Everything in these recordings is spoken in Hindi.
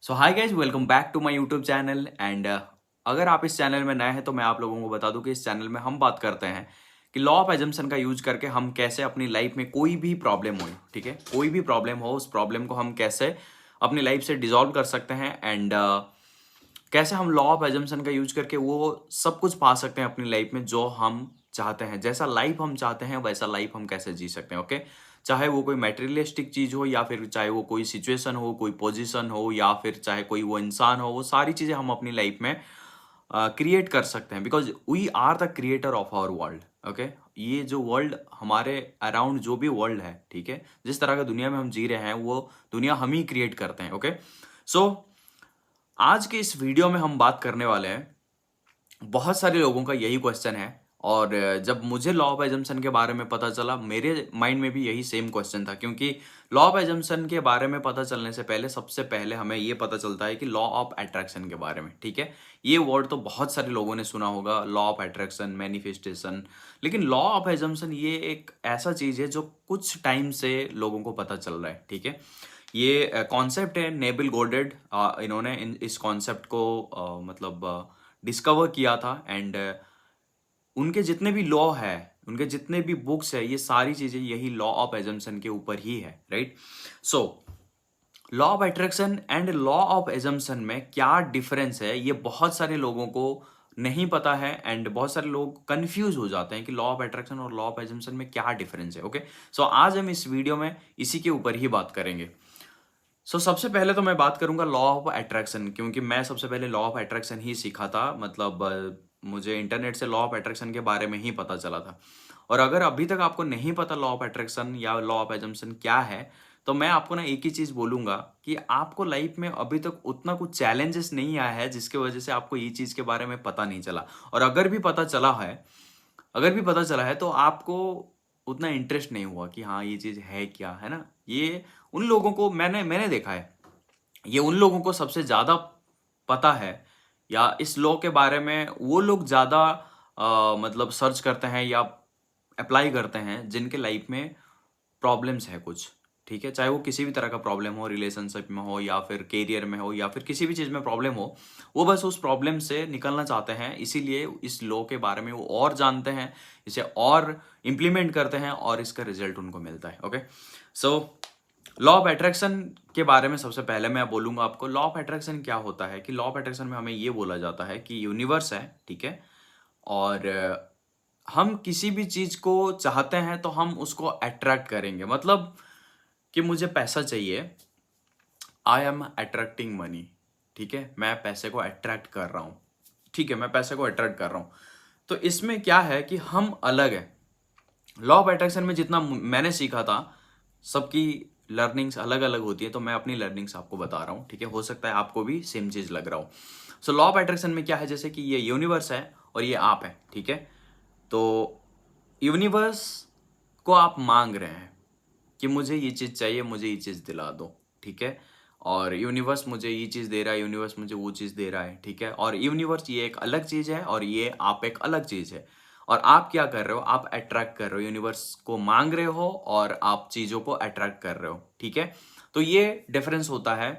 So hi guys, welcome back to my YouTube channel. And अगर आप इस चैनल में नए हैं तो मैं आप लोगों को बता दूं कि इस चैनल में हम बात करते हैं कि लॉ ऑफ एजम्पशन का यूज करके हम कैसे अपनी लाइफ में कोई भी प्रॉब्लम हो, ठीक है, कोई भी प्रॉब्लम हो, उस प्रॉब्लम को हम कैसे अपनी लाइफ से डिसॉल्व कर सकते हैं। एंड कैसे हम लॉ ऑफ एजम्पशन का यूज करके वो सब कुछ पा सकते हैं अपनी लाइफ में जो हम चाहते हैं। जैसा लाइफ हम चाहते हैं वैसा लाइफ हम कैसे जी सकते हैं। ओके, चाहे वो कोई मटेरियलिस्टिक चीज हो या फिर चाहे वो कोई सिचुएशन हो, कोई पोजीशन हो या फिर चाहे कोई वो इंसान हो, वो सारी चीजें हम अपनी लाइफ में क्रिएट कर सकते हैं because we are the creator of our world. Okay, ये जो वर्ल्ड हमारे अराउंड जो भी वर्ल्ड है, ठीक है, जिस तरह का दुनिया में हम जी रहे हैं वो दुनिया हम ही क्रिएट करते हैं। ओके, सो आज के इस वीडियो में हम बात करने वाले हैं, बहुत सारे लोगों का यही क्वेश्चन है। और जब मुझे लॉ ऑफ एजम्पशन के बारे में पता चला, मेरे माइंड में भी यही सेम क्वेश्चन था, क्योंकि लॉ ऑफ एजम्पशन के बारे में पता चलने से पहले सबसे पहले हमें ये पता चलता है कि लॉ ऑफ अट्रैक्शन के बारे में, ठीक है। ये वर्ड तो बहुत सारे लोगों ने सुना होगा, लॉ ऑफ अट्रैक्शन, मैनिफेस्टेशन। लेकिन लॉ ऑफ एजम्पशन ये एक ऐसा चीज है जो कुछ टाइम से लोगों को पता चल रहा है, ठीक है। ये कॉन्सेप्ट है नेबिल गोल्डेड, इन्होंने इस कॉन्सेप्ट को डिस्कवर किया था। एंड उनके जितने भी लॉ है, उनके जितने भी बुक्स है, ये सारी चीजें यही लॉ ऑफ एजम्पशन के ऊपर ही है, right. So law of attraction and law of assumption में क्या डिफरेंस है, ये बहुत सारे लोगों को नहीं पता है। एंड बहुत सारे लोग कंफ्यूज हो जाते हैं कि लॉ ऑफ अट्रैक्शन और लॉ ऑफ एजम्पशन में क्या डिफरेंस है। ओके, सो आज हम इस वीडियो में इसी के ऊपर ही बात करेंगे। सबसे पहले तो मैं बात करूंगा लॉ ऑफ अट्रैक्शन, क्योंकि मैं सबसे पहले लॉ ऑफ अट्रैक्शन ही सीखा था। मुझे इंटरनेट से लॉ ऑफ अट्रैक्शन के बारे में ही पता चला था। और अगर अभी तक आपको नहीं पता लॉ ऑफ अट्रैक्शन या लॉ ऑफ एजम्पशन क्या है, तो मैं आपको ना एक ही चीज बोलूंगा कि आपको लाइफ में अभी तक उतना कुछ चैलेंजेस नहीं आया है जिसकी वजह से आपको ये चीज के बारे में पता नहीं चला। और अगर भी पता चला है तो आपको उतना इंटरेस्ट नहीं हुआ कि हाँ ये चीज है क्या, है ना। ये उन लोगों को मैंने देखा है, ये उन लोगों को सबसे ज्यादा पता है, या इस लॉ के बारे में वो लोग ज्यादा सर्च करते हैं या अप्लाई करते हैं जिनके लाइफ में प्रॉब्लम्स है कुछ, ठीक है। चाहे वो किसी भी तरह का प्रॉब्लम हो, रिलेशनशिप में हो या फिर कैरियर में हो या फिर किसी भी चीज में प्रॉब्लम हो, वो बस उस प्रॉब्लम से निकलना चाहते हैं, इसीलिए इस लॉ के बारे में वो और जानते हैं, इसे और इम्प्लीमेंट करते हैं और इसका रिजल्ट उनको मिलता है। Okay, so law of attraction के बारे में सबसे पहले मैं बोलूंगा आपको लॉ ऑफ अट्रैक्शन क्या होता है। कि लॉ ऑफ अट्रैक्शन में हमें ये बोला जाता है कि यूनिवर्स है, ठीक है, और हम किसी भी चीज को चाहते हैं तो हम उसको अट्रैक्ट करेंगे। मतलब कि मुझे पैसा चाहिए, आई एम अट्रैक्टिंग मनी, ठीक है, मैं पैसे को अट्रैक्ट कर रहा हूं, ठीक है, मैं पैसे को अट्रैक्ट कर रहा हूं। तो इसमें क्या है कि हम अलग है। लॉ ऑफ अट्रैक्शन में जितना मैंने सीखा था, सबकी लर्निंग्स अलग अलग होती है, तो मैं अपनी लर्निंग्स आपको बता रहा हूँ, ठीक है। हो सकता है आपको भी सेम चीज लग रहा हो। सो लॉ ऑफ अट्रैक्शन में क्या है, जैसे कि ये यूनिवर्स है और ये आप है, ठीक है। तो यूनिवर्स को आप मांग रहे हैं कि मुझे ये चीज चाहिए, मुझे ये चीज दिला दो, ठीक है। और यूनिवर्स मुझे ये चीज दे रहा है, यूनिवर्स मुझे वो चीज दे रहा है, ठीक है। और यूनिवर्स ये एक अलग चीज है और ये आप एक अलग चीज है। और आप क्या कर रहे हो, आप अट्रैक्ट कर रहे हो, यूनिवर्स को मांग रहे हो और आप चीजों को अट्रैक्ट कर रहे हो, ठीक है। तो ये डिफरेंस होता है,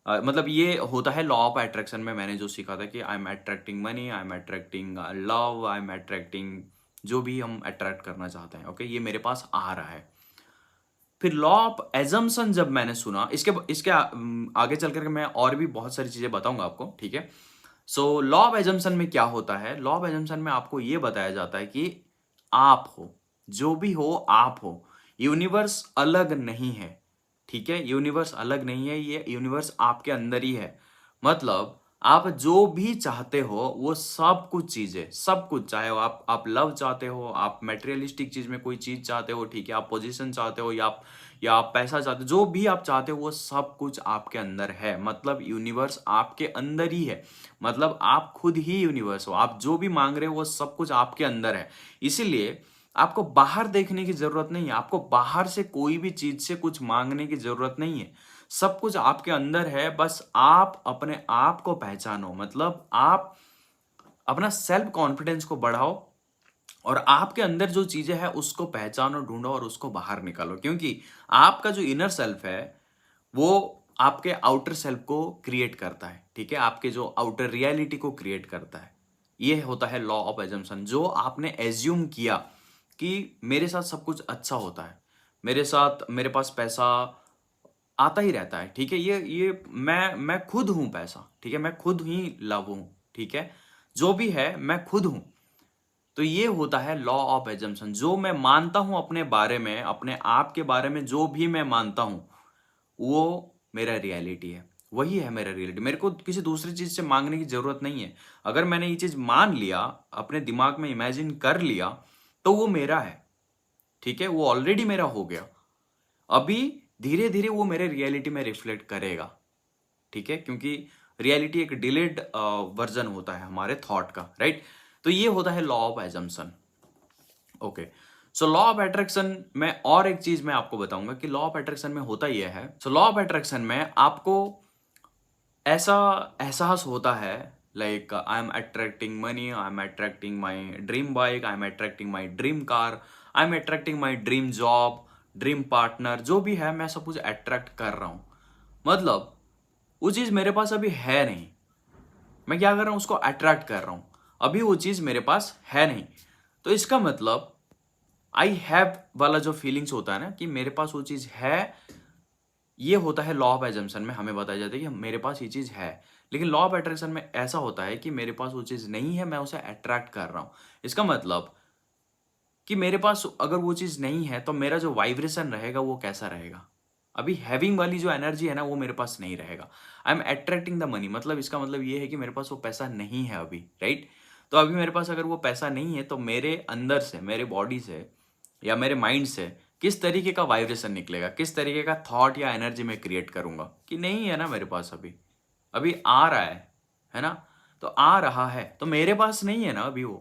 ये होता है लॉ ऑफ अट्रैक्शन में। मैंने जो सीखा था कि I am attracting money, I am attracting love, I am attracting जो भी हम अट्रैक्ट करना चाहते हैं, ओके, ये मेरे पास आ रहा है। फिर लॉ ऑफ एजम्पशन जब मैंने सुना, इसके इसके आगे चल करके मैं और भी बहुत सारी चीजें बताऊंगा आपको, ठीक है। सो लॉ ऑफ एजम्पशन में क्या होता है, लॉ ऑफ एजम्पशन में आपको यह बताया जाता है कि आप हो, जो भी हो आप हो, यूनिवर्स अलग नहीं है, ठीक है। यूनिवर्स अलग नहीं है, ये यूनिवर्स आपके अंदर ही है। मतलब आप जो भी चाहते हो वो सब कुछ चीजें, सब कुछ, चाहे वो आप लव चाहते हो, आप मटेरियलिस्टिक चीज में कोई चीज चाहते हो, ठीक है, आप पोजीशन चाहते हो या आप पैसा चाहते हो, जो भी आप चाहते हो वो सब कुछ आपके अंदर है। मतलब यूनिवर्स आपके अंदर ही है, मतलब आप खुद ही यूनिवर्स हो। आप जो भी मांग रहे हो वो सब कुछ आपके अंदर है। इसीलिए आपको बाहर देखने की जरूरत नहीं है, आपको बाहर से कोई भी चीज से कुछ मांगने की जरूरत नहीं है। सब कुछ आपके अंदर है, बस आप अपने आप को पहचानो। मतलब आप अपना सेल्फ कॉन्फिडेंस को बढ़ाओ और आपके अंदर जो चीजें हैं उसको पहचानो, ढूंढो और उसको बाहर निकालो। क्योंकि आपका जो इनर सेल्फ है वो आपके आउटर सेल्फ को क्रिएट करता है, ठीक है, आपके जो आउटर रियलिटी को क्रिएट करता है। ये होता है लॉ ऑफ एजम्पशन। जो आपने एज्यूम किया कि मेरे साथ सब कुछ अच्छा होता है, मेरे साथ, मेरे पास पैसा आता ही रहता है, ठीक है, ये मैं खुद हूं पैसा, ठीक है, मैं खुद ही लव हूं, ठीक है, जो भी है मैं खुद हूं। तो ये होता है लॉ ऑफ एजम्पशन। जो मैं मानता हूं अपने बारे में, अपने आप के बारे में, जो भी मैं मानता हूं वो मेरा रियलिटी है, वही है मेरा रियलिटी। मेरे को किसी दूसरी चीज से मांगने की जरूरत नहीं है। अगर मैंने ये चीज मान लिया, अपने दिमाग में इमेजिन कर लिया, तो वो मेरा है, ठीक है, वो ऑलरेडी मेरा हो गया। अभी धीरे धीरे वो मेरे रियलिटी में रिफ्लेक्ट करेगा, ठीक है, क्योंकि रियलिटी एक डिलेड वर्जन होता है हमारे थॉट का, राइट। तो ये होता है law of assumption. Okay, so law of attraction में और एक चीज मैं आपको बताऊंगा कि लॉ ऑफ अट्रैक्शन में होता यह है। सो लॉ ऑफ अट्रैक्शन में आपको ऐसा एहसास होता है, like I am attracting money, I am attracting my dream bike, I am attracting my dream car, I am attracting my dream job, dream partner, जो भी है मैं सब कुछ अट्रैक्ट कर रहा हूं। मतलब वो चीज मेरे पास अभी है नहीं, मैं क्या कर रहा हूं, उसको अट्रैक्ट कर रहा हूं। अभी वो चीज मेरे पास है नहीं, तो इसका मतलब आई हैव वाला जो फीलिंग्स होता है ना कि मेरे पास वो चीज है, ये होता है लॉ ऑफ एजम्पशन में। हमें बताया जाता है कि मेरे पास ये चीज है, लेकिन लॉ ऑफ अट्रैक्शन में ऐसा होता है कि मेरे पास वो चीज नहीं है, मैं उसे अट्रैक्ट कर रहा हूं। इसका मतलब कि मेरे पास अगर वो चीज नहीं है तो मेरा जो वाइब्रेशन रहेगा वो कैसा रहेगा। अभी हैविंग वाली जो एनर्जी है ना वो मेरे पास नहीं रहेगा। I am attracting the money, मतलब इसका मतलब ये है कि मेरे पास वो पैसा नहीं है अभी, राइट। तो अभी मेरे पास अगर वो पैसा नहीं है तो मेरे अंदर से, मेरे बॉडी से या मेरे माइंड से किस तरीके का वाइब्रेशन निकलेगा, किस तरीके का थॉट या एनर्जी मैं क्रिएट करूंगा कि नहीं है ना मेरे पास अभी, अभी आ रहा है ना, तो आ रहा है तो मेरे पास नहीं है ना अभी वो।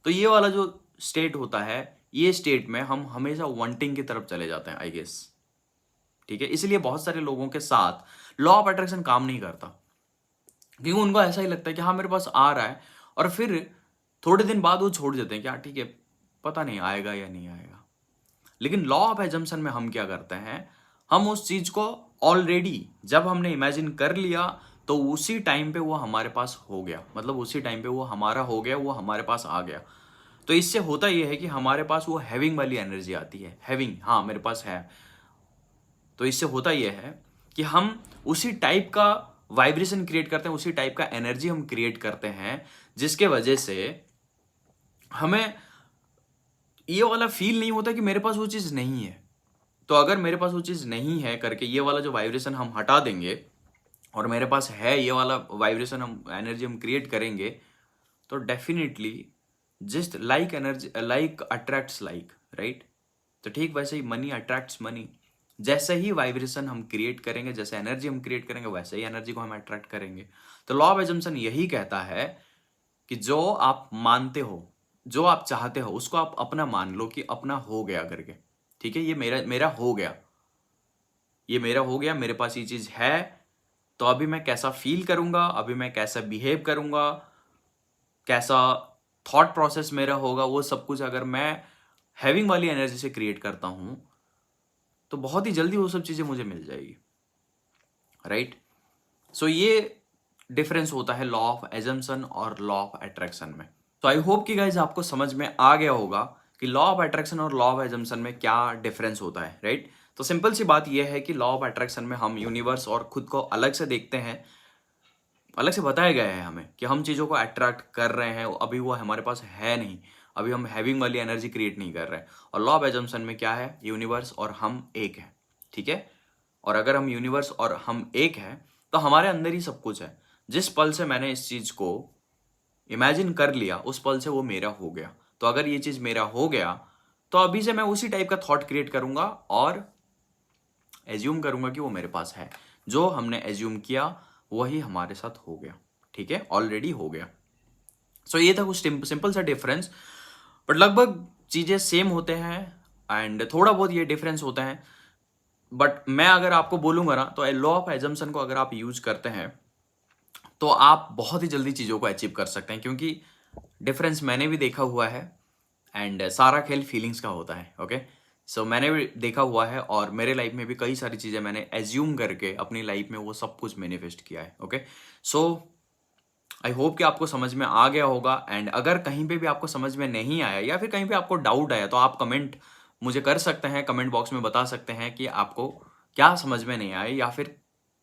तो ये वाला जो स्टेट होता है, ये स्टेट में हम हमेशा वांटिंग की तरफ चले जाते हैं, आई गेस, ठीक है। इसलिए बहुत सारे लोगों के साथ लॉ ऑफ अट्रैक्शन काम नहीं करता, क्योंकि उनको ऐसा ही लगता है कि हाँ मेरे पास आ रहा है, और फिर थोड़े दिन बाद वो छोड़ देते हैं कि हाँ ठीक है, पता नहीं आएगा या नहीं आएगा। लेकिन लॉ ऑफ एजम्पशन में हम क्या करते हैं, हम उस चीज को ऑलरेडी जब हमने इमेजिन कर लिया तो उसी टाइम पे वो हमारे पास हो गया, मतलब उसी टाइम पे वो हमारा हो गया, वो हमारे पास आ गया। तो इससे होता यह है कि हमारे पास वो हैविंग वाली एनर्जी आती है, हैविंग, हाँ मेरे पास है। तो इससे होता यह है कि हम उसी टाइप का वाइब्रेशन क्रिएट करते हैं, उसी टाइप का एनर्जी हम क्रिएट करते हैं, जिसके वजह से हमें ये वाला फील नहीं होता कि मेरे पास वो चीज नहीं है। तो अगर मेरे पास वो चीज नहीं है करके ये वाला जो वाइब्रेशन हम हटा देंगे और मेरे पास है ये वाला वाइब्रेशन, हम एनर्जी हम क्रिएट करेंगे, तो definitely just like energy like attracts like, right. तो ठीक वैसे ही मनी अट्रैक्ट्स मनी। जैसे ही वाइब्रेशन हम क्रिएट करेंगे, जैसे एनर्जी हम क्रिएट करेंगे, वैसे ही एनर्जी को हम अट्रैक्ट करेंगे। तो लॉ ऑफ एजम्पशन यही कहता है कि जो आप मानते हो, जो आप चाहते हो, उसको आप अपना मान लो कि अपना हो गया करके, ठीक है, ये मेरा मेरा हो गया, ये मेरा हो गया, मेरे पास ये चीज है। तो अभी मैं कैसा फील करूंगा, अभी मैं कैसा बिहेव करूंगा, कैसा थॉट प्रोसेस मेरा होगा, वो सब कुछ अगर मैं हैविंग वाली एनर्जी से क्रिएट करता हूं तो बहुत ही जल्दी वो सब चीजें मुझे मिल जाएगी, राइट। सो ये डिफरेंस होता है लॉ ऑफ एजम्पशन और लॉ ऑफ अट्रैक्शन में। तो आई होप कि गाइज आपको समझ में आ गया होगा कि लॉ ऑफ अट्रैक्शन और लॉ ऑफ एजम्पशन में क्या डिफरेंस होता है, राइट। तो सिंपल सी बात यह है कि लॉ ऑफ अट्रैक्शन में हम यूनिवर्स और खुद को अलग से देखते हैं, अलग से बताया गया है हमें कि हम चीज़ों को अट्रैक्ट कर रहे हैं, अभी वो हमारे पास है नहीं, अभी हम हैविंग वाली एनर्जी क्रिएट नहीं कर रहे हैं। और लॉ ऑफ एजम्पशन में क्या है, यूनिवर्स और हम एक है, ठीक है। और अगर हम यूनिवर्स और हम एक है तो हमारे अंदर ही सब कुछ है। जिस पल से मैंने इस चीज को इमेजिन कर लिया, उस पल से वो मेरा हो गया। तो अगर ये चीज मेरा हो गया तो अभी से मैं उसी टाइप का थॉट क्रिएट करूंगा और एज्यूम करूंगा कि वो मेरे पास है। जो हमने एज्यूम किया वही हमारे साथ हो गया, ठीक है, ऑलरेडी हो गया। सो ये था कुछ सिंपल सा डिफरेंस, बट लगभग चीजें सेम होते हैं एंड थोड़ा बहुत ये डिफरेंस होता है। बट मैं अगर आपको बोलूंगा ना, तो लॉ ऑफ एजम्पशन को अगर आप यूज करते हैं तो आप बहुत ही जल्दी चीजों को अचीव कर सकते हैं, क्योंकि डिफरेंस मैंने भी देखा हुआ है एंड सारा खेल फीलिंग्स का होता है, ओके। सो मैंने भी देखा हुआ है और मेरे लाइफ में भी कई सारी चीज़ें मैंने एज्यूम करके अपनी लाइफ में वो सब कुछ मैनिफेस्ट किया है। ओके, सो आई होप कि आपको समझ में आ गया होगा। एंड अगर कहीं पे भी आपको समझ में नहीं आया या फिर कहीं पे आपको डाउट आया तो आप कमेंट मुझे कर सकते हैं, कमेंट बॉक्स में बता सकते हैं कि आपको क्या समझ में नहीं आया या फिर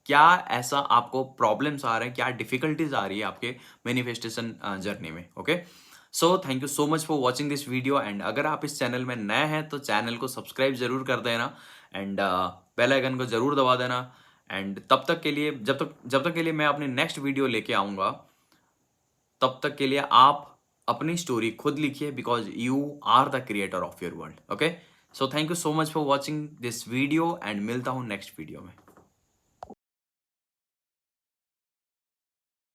क्या ऐसा आपको प्रॉब्लम्स आ रहे हैं, क्या डिफिकल्टीज आ रही है आपके मैनिफेस्टेशन जर्नी में। Okay, so thank you so much for watching this video. And अगर आप इस चैनल में नए हैं तो चैनल को सब्सक्राइब जरूर कर देना एंड बेल आइकन को जरूर दबा देना। एंड तब तक के लिए जब तक के लिए मैं अपनी नेक्स्ट वीडियो लेके आऊंगा, तब तक के लिए आप अपनी स्टोरी खुद लिखिए, because you are the creator of your world. Okay, so thank you so much for watching this video and मिलता हूं नेक्स्ट वीडियो में।